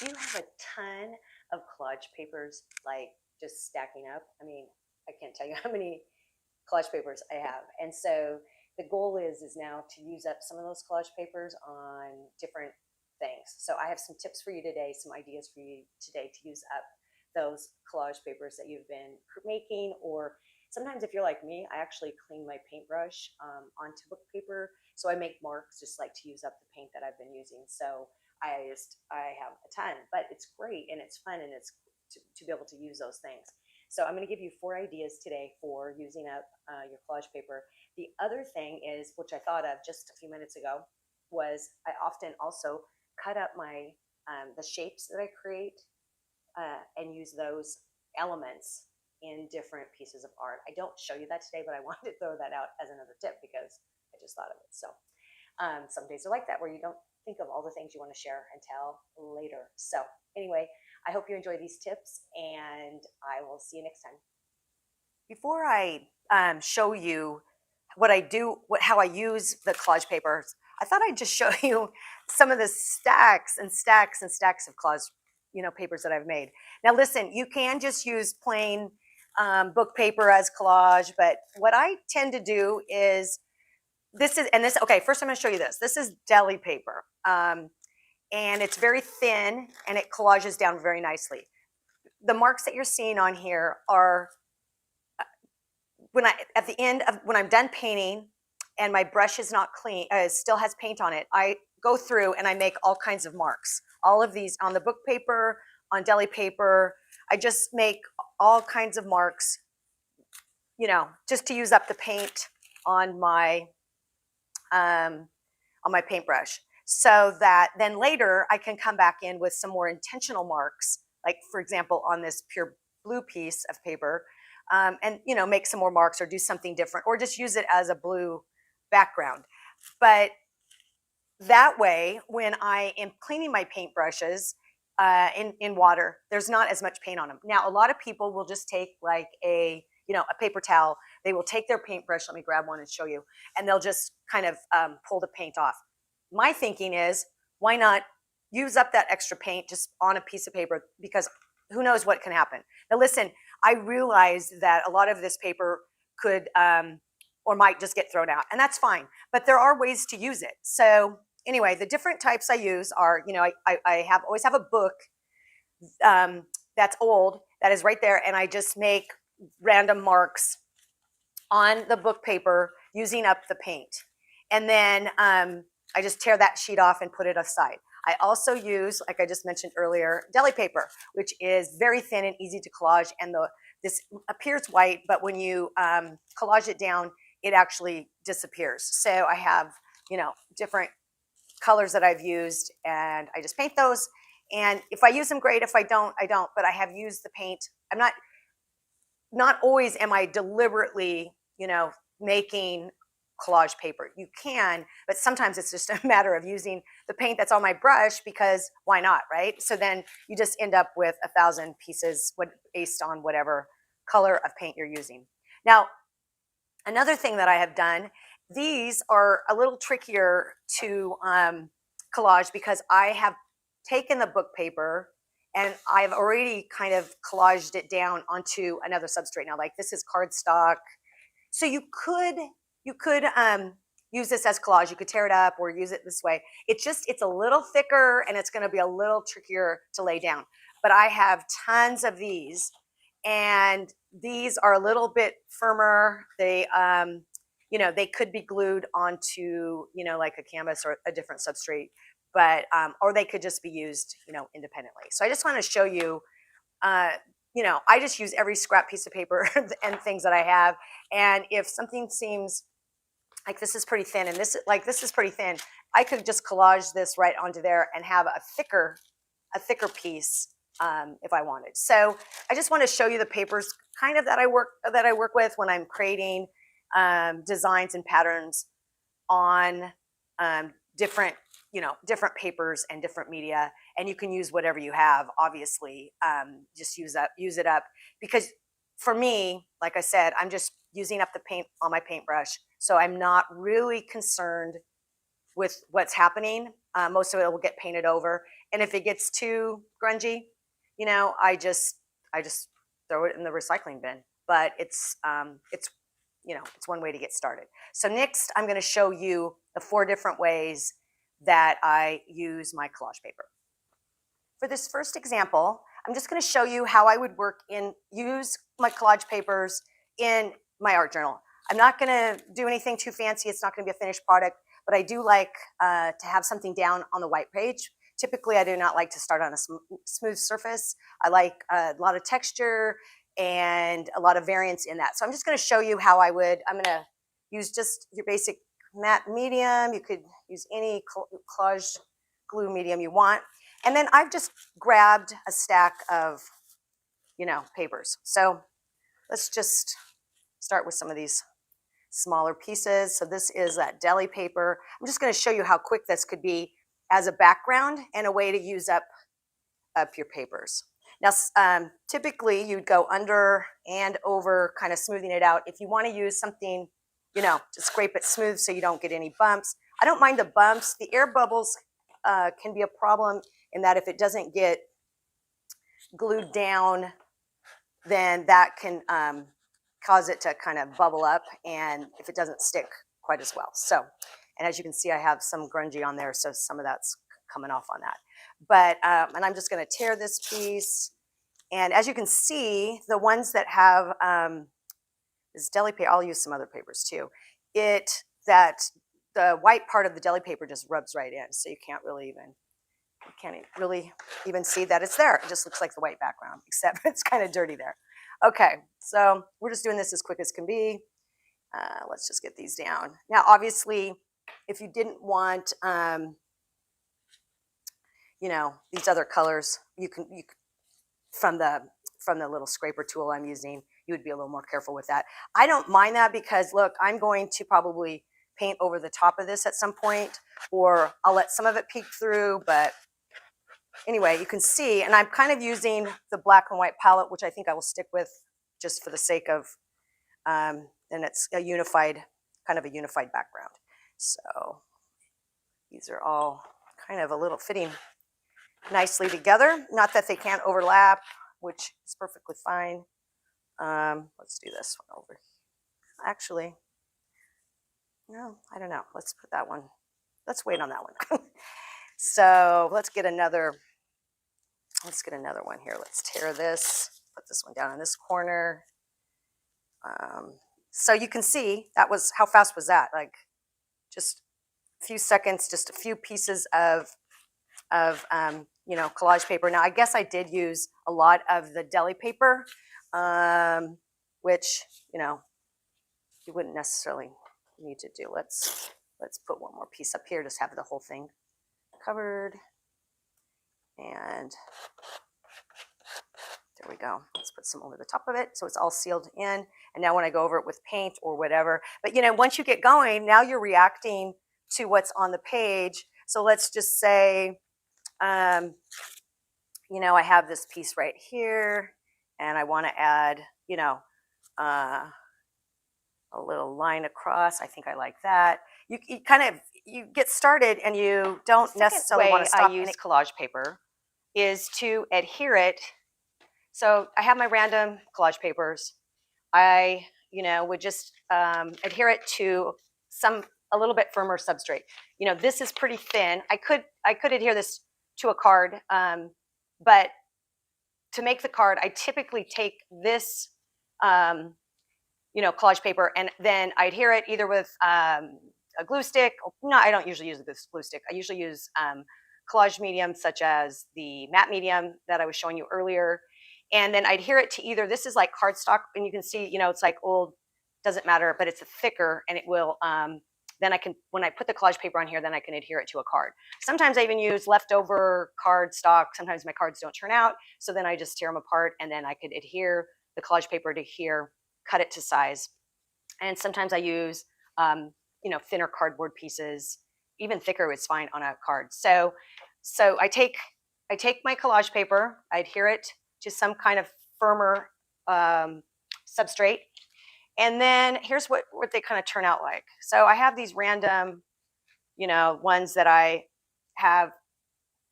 Do you have a ton of collage papers, like just stacking up? I mean, I can't tell you how many collage papers I have. And so the goal is now to use up some of those collage papers on different things. So I have some tips for you today, some ideas for you today to use up those collage papers that you've been making. Or sometimes if you're like me, I actually clean my paintbrush onto book paper. So I make marks just like to use up the paint that I've been using. So I have a ton, but it's great and it's fun and it's to be able to use those things. So I'm going to give you 4 ideas today for using up your collage paper. The other thing is, which I thought of just a few minutes ago, was I often also cut up my the shapes that I create and use those elements in different pieces of art. I don't show you that today, but I wanted to throw that out as another tip because I just thought of it. So some days are like that where you don't think of all the things you want to share until later. So anyway, I hope you enjoy these tips and I will see you next time. Before I show you what I do, how I use the collage papers, I thought I'd just show you some of the stacks and stacks and stacks of collage, papers that I've made. Now listen, you can just use plain book paper as collage, but what I tend to do is okay, first I'm going to show you this. This is deli paper. And it's very thin and it collages down very nicely. The marks that you're seeing on here are at the end of when I'm done painting and my brush is not clean, still has paint on it, I go through and I make all kinds of marks. All of these on the book paper, on deli paper, I just make all kinds of marks, just to use up the paint on my paintbrush, so that then later I can come back in with some more intentional marks, like for example on this pure blue piece of paper, and make some more marks or do something different or just use it as a blue background. But that way, when I am cleaning my paintbrushes in water, there's not as much paint on them. Now, a lot of people will just take like a paper towel. They will take their paintbrush. Let me grab one and show you. And they'll just kind of pull the paint off. My thinking is, why not use up that extra paint just on a piece of paper, because who knows what can happen. Now listen, I realize that a lot of this paper could or might just get thrown out, and that's fine. But there are ways to use it. So anyway, the different types I use are, I always have a book that's old that is right there, and I just make random marks on the book paper using up the paint. And then I just tear that sheet off and put it aside. I also use, like I just mentioned earlier, deli paper, which is very thin and easy to collage. And this appears white, but when you collage it down, it actually disappears. So I have, different colors that I've used, and I just paint those. And if I use them, great. If I don't, I don't. But I have used the paint. I'm not always am I deliberately, making collage paper. You can, but sometimes it's just a matter of using the paint that's on my brush, because why not, right? So then you just end up with 1,000 pieces based on whatever color of paint you're using. Now, another thing that I have done, these are a little trickier to collage, because I have taken the book paper and I've already kind of collaged it down onto another substrate. Now, like this is cardstock. So you could use this as collage. You could tear it up or use it this way. It's a little thicker and it's going to be a little trickier to lay down. But I have tons of these, and these are a little bit firmer. They, they could be glued onto, like a canvas or a different substrate, but, or they could just be used, independently. So I just want to show you, I just use every scrap piece of paper and things that I have. And if something seems like this is pretty thin and this is pretty thin, I could just collage this right onto there and have a thicker piece if I wanted. So I just want to show you the papers kind of that I work with when I'm creating designs and patterns on different papers and different media. And you can use whatever you have, obviously. Just use it up, because for me, like I said, I'm just using up the paint on my paintbrush, so I'm not really concerned with what's happening. Most of it will get painted over, And if it gets too grungy, you know, I just throw it in the recycling bin. But it's you know, it's one way to get started. So next, I'm going to show you the 4 different ways that I use my collage paper. For this first example, I'm just going to show you how I would use my collage papers in my art journal. I'm not going to do anything too fancy. It's not going to be a finished product, but I do like to have something down on the white page. Typically, I do not like to start on a smooth surface. I like a lot of texture and a lot of variance in that. So I'm just going to show you how I'm going to use just your basic matte medium. You could use any collage glue medium you want. And then I've just grabbed a stack of, you know, papers. So let's just start with some of these smaller pieces. So this is that deli paper. I'm just going to show you how quick this could be as a background and a way to use up your papers. Now, typically you'd go under and over, kind of smoothing it out. If you want to use something, you know, to scrape it smooth so you don't get any bumps. I don't mind the bumps. The air bubbles can be a problem in that if it doesn't get glued down, then that can cause it to kind of bubble up, and if it doesn't stick quite as well. So, and as you can see, I have some grungy on there, so some of that's coming off on that. But, and I'm just going to tear this piece. And as you can see, the ones that have this deli paper, I'll use some other papers too. The white part of the deli paper just rubs right in, so you can't really even see that it's there. It just looks like the white background, except it's kind of dirty there. Okay, so we're just doing this as quick as can be. Let's just get these down. Now, obviously, if you didn't want, you know, these other colors, you can from the little scraper tool I'm using, you would be a little more careful with that. I don't mind that because, look, I'm going to probably paint over the top of this at some point, or I'll let some of it peek through, but anyway, you can see, and I'm kind of using the black and white palette, which I think I will stick with just for the sake of, and it's a unified, kind of a unified background. So these are all kind of a little fitting nicely together. Not that they can't overlap, which is perfectly fine. Let's do this one over. Actually, no, I don't know. Let's put that one. Let's wait on that one. So let's get another one here. Let's tear this, put this one down in this corner. So you can see that was, how fast was that? Like just a few seconds, just a few pieces of you know, collage paper. Now, I guess I did use a lot of the deli paper, which, you know, you wouldn't necessarily need to do. Let's put one more piece up here, just have the whole thing covered. And there we go. Let's put some over the top of it so it's all sealed in. And now when I go over it with paint or whatever, but you know, once you get going, now you're reacting to what's on the page. So let's just say, you know, I have this piece right here and I want to add, you know, a little line across. I think I like that. You get started and you don't necessarily want to stop. I use collage paper is to adhere it. So I have my random collage papers. I, you know, would just adhere it to a little bit firmer substrate. You know, this is pretty thin. I could adhere this to a card, but to make the card, I typically take this, you know, collage paper, and then I adhere it either with a glue stick. No, I don't usually use this glue stick. I usually use collage medium such as the matte medium that I was showing you earlier. And then I'd adhere it to either, this is like cardstock, and you can see, you know, it's like old, doesn't matter, but it's a thicker, and it will, then I can, when I put the collage paper on here, then I can adhere it to a card. Sometimes I even use leftover cardstock. Sometimes my cards don't turn out, so then I just tear them apart, and then I could adhere the collage paper to here, cut it to size. And sometimes I use, you know, thinner cardboard pieces. Even thicker is fine on a card. So I take my collage paper, I adhere it to some kind of firmer substrate. And then here's what they kind of turn out like. So I have these random, you know, ones that I have,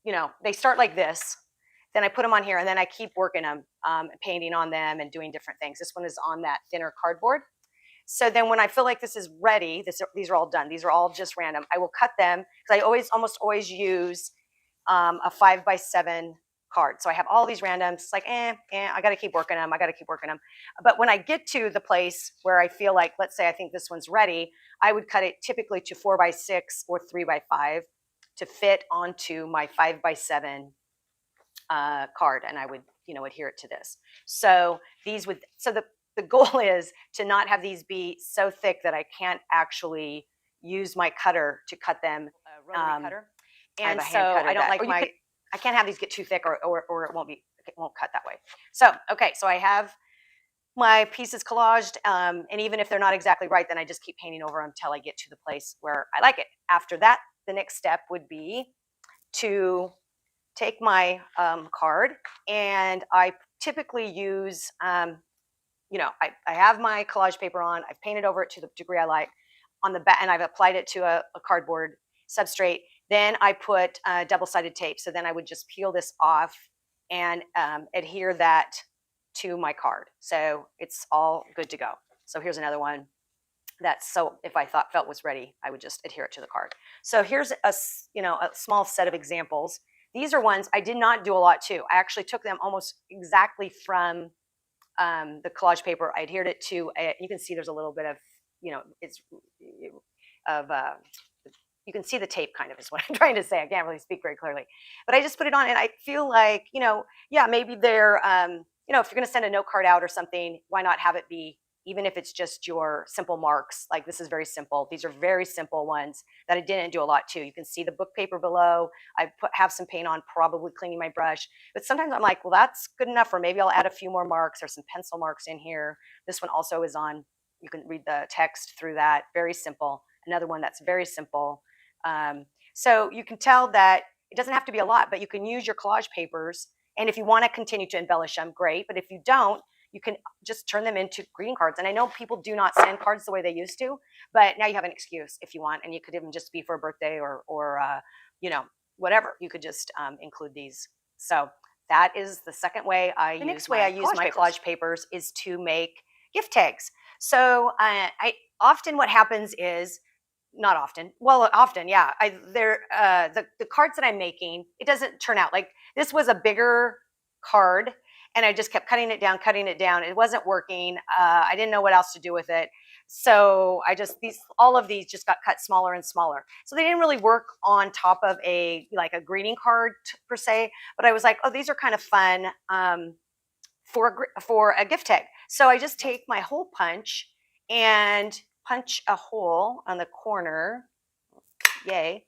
you know, they start like this. Then I put them on here, and then I keep working them, painting on them and doing different things. This one is on that thinner cardboard. So then when I feel like this is ready, these are all done. These are all just random. I will cut them because I almost always use a 5x7 card. So I have all these randoms. It's like, I got to keep working them. I got to keep working them. But when I get to the place where I feel like, let's say I think this one's ready, I would cut it typically to 4x6 or 3x5 to fit onto my 5x7 card, and I would, you know, adhere it to this. So the goal is to not have these be so thick that I can't actually use my cutter to cut them. Rotary cutter. And so I don't like I can't have these get too thick, or it won't cut that way. So, okay, so I have my pieces collaged, and even if they're not exactly right, then I just keep painting over them until I get to the place where I like it. After that, the next step would be to take my card, and I typically use, you know, I have my collage paper on, I've painted over it to the degree I like on the back, and I've applied it to a cardboard substrate. Then I put double-sided tape. So then I would just peel this off and adhere that to my card. So it's all good to go. So here's another one that's, so if I felt was ready, I would just adhere it to the card. So here's a small set of examples. These are ones I did not do a lot to. I actually took them almost exactly from the collage paper. I adhered it to, you can see there's a little bit of, you know, you can see the tape kind of is what I'm trying to say. I can't really speak very clearly, but I just put it on, and I feel like, you know, yeah, maybe they're, you know, if you're going to send a note card out or something, why not have it be, even if it's just your simple marks, like this is very simple. These are very simple ones that I didn't do a lot to. You can see the book paper below. I have some paint on, probably cleaning my brush, but sometimes I'm like, well, that's good enough, or maybe I'll add a few more marks. There's some pencil marks in here. This one also is on, you can read the text through that. Very simple. Another one that's very simple. So you can tell that it doesn't have to be a lot, but you can use your collage papers. And if you want to continue to embellish them, great. But if you don't, you can just turn them into greeting cards. And I know people do not send cards the way they used to, but now you have an excuse if you want. And you could even just be for a birthday or you know, whatever. You could just include these. So that is the second way I use. The next way I use my collage papers is to make gift tags. So what happens is, not often. Well, often, yeah. The cards that I'm making, it doesn't turn out like this was a bigger card, and I just kept cutting it down. It wasn't working. I didn't know what else to do with it, so all of these just got cut smaller and smaller. So they didn't really work on top of a greeting card per se. But I was like, oh, these are kind of fun for a gift tag. So I just take my hole punch and punch a hole on the corner, yay,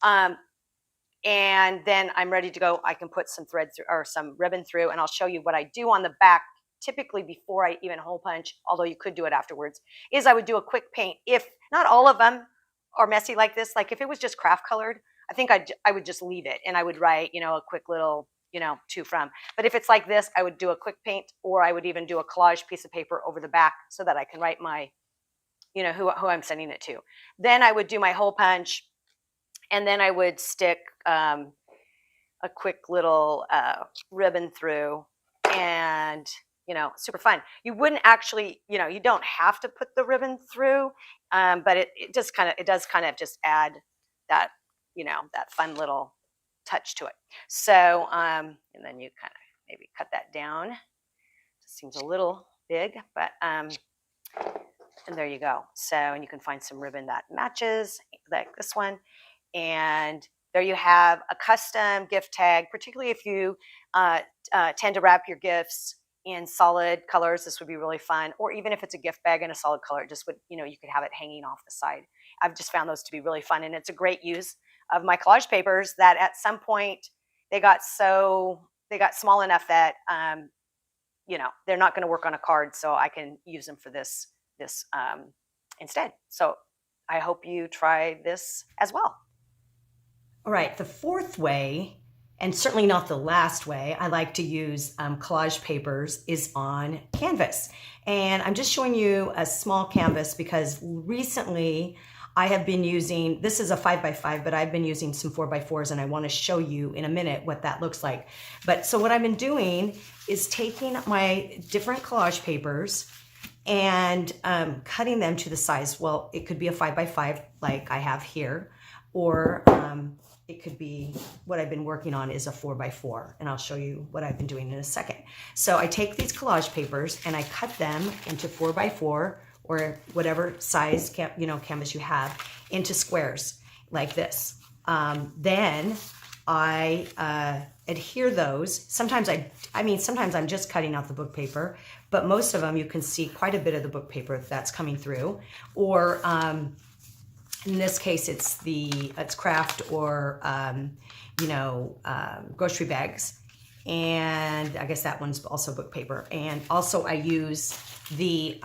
and then I'm ready to go. I can put some thread through, or some ribbon through, and I'll show you what I do on the back, typically before I even hole punch, although you could do it afterwards, is I would do a quick paint. If not all of them are messy like this, like if it was just craft colored, I think I would just leave it, and I would write, you know, a quick little, you know, to from. But if it's like this, I would do a quick paint, or I would even do a collage piece of paper over the back so that I can write my, you know, who I'm sending it to. Then I would do my hole punch, and then I would stick a quick little ribbon through, and, you know, super fun. You wouldn't actually, you know, you don't have to put the ribbon through, but it does kind of just add that, you know, that fun little touch to it. So, and then you kind of maybe cut that down. Just seems a little big, but and there you go. So, and you can find some ribbon that matches, like this one. And there you have a custom gift tag, particularly if you tend to wrap your gifts in solid colors. This would be really fun. Or even if it's a gift bag in a solid color, just would, you know, you could have it hanging off the side. I've just found those to be really fun. And it's a great use of my collage papers that at some point they got small enough that, you know, they're not going to work on a card. So I can use them for this instead. So I hope you try this as well. All right, the fourth way, and certainly not the last way, I like to use collage papers is on canvas. And I'm just showing you a small canvas because recently I have been using, this is a 5x5, but I've been using some 4x4s, and I want to show you in a minute what that looks like. But so what I've been doing is taking my different collage papers and cutting them to the size. Well, it could be a 5x5 like I have here, or it could be, what I've been working on is a 4x4, and I'll show you what I've been doing in a second. So I take these collage papers and I cut them into 4x4 or whatever size canvas you have, into squares like this. Then I adhere those. Sometimes sometimes I'm just cutting out the book paper, but most of them you can see quite a bit of the book paper that's coming through. Or in this case, it's craft or grocery bags, and I guess that one's also book paper. And also I use the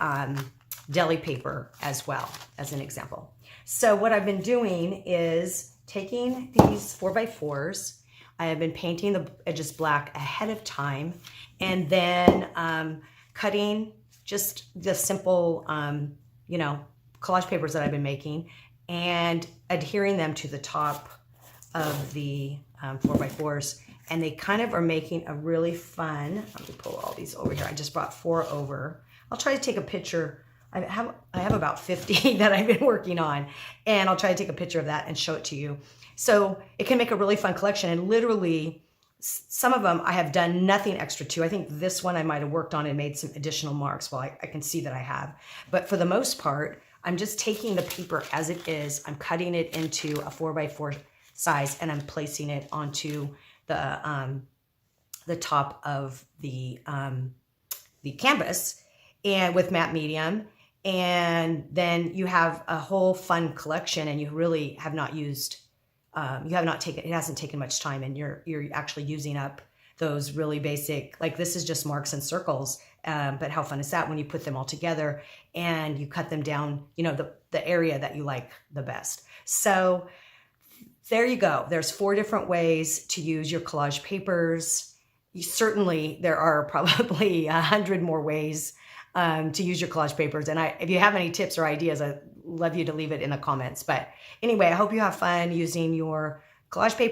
deli paper as well, as an example. So what I've been doing is taking these 4x4s. I have been painting the edges black ahead of time, and then cutting just the simple, collage papers that I've been making, and adhering them to the top of the 4x4s. And they kind of are making a really fun, let me pull all these over here. I just brought 4 over. I'll try to take a picture. I have about 50 that I've been working on, and I'll try to take a picture of that and show it to you. So it can make a really fun collection, and literally some of them I have done nothing extra to. I think this one I might have worked on and made some additional marks. Well, I can see that I have. But for the most part, I'm just taking the paper as it is. I'm cutting it into a 4x4 size, and I'm placing it onto the top of the canvas, and with matte medium. And then you have a whole fun collection, and you really have not used, it hasn't taken much time, and you're actually using up those really basic, like this is just marks and circles. But how fun is that when you put them all together and you cut them down, the area that you like the best. So there you go. There's 4 different ways to use your collage papers. Certainly there are probably 100 more ways to use your collage papers. And if you have any tips or ideas, I'd love you to leave it in the comments. But anyway, I hope you have fun using your collage paper.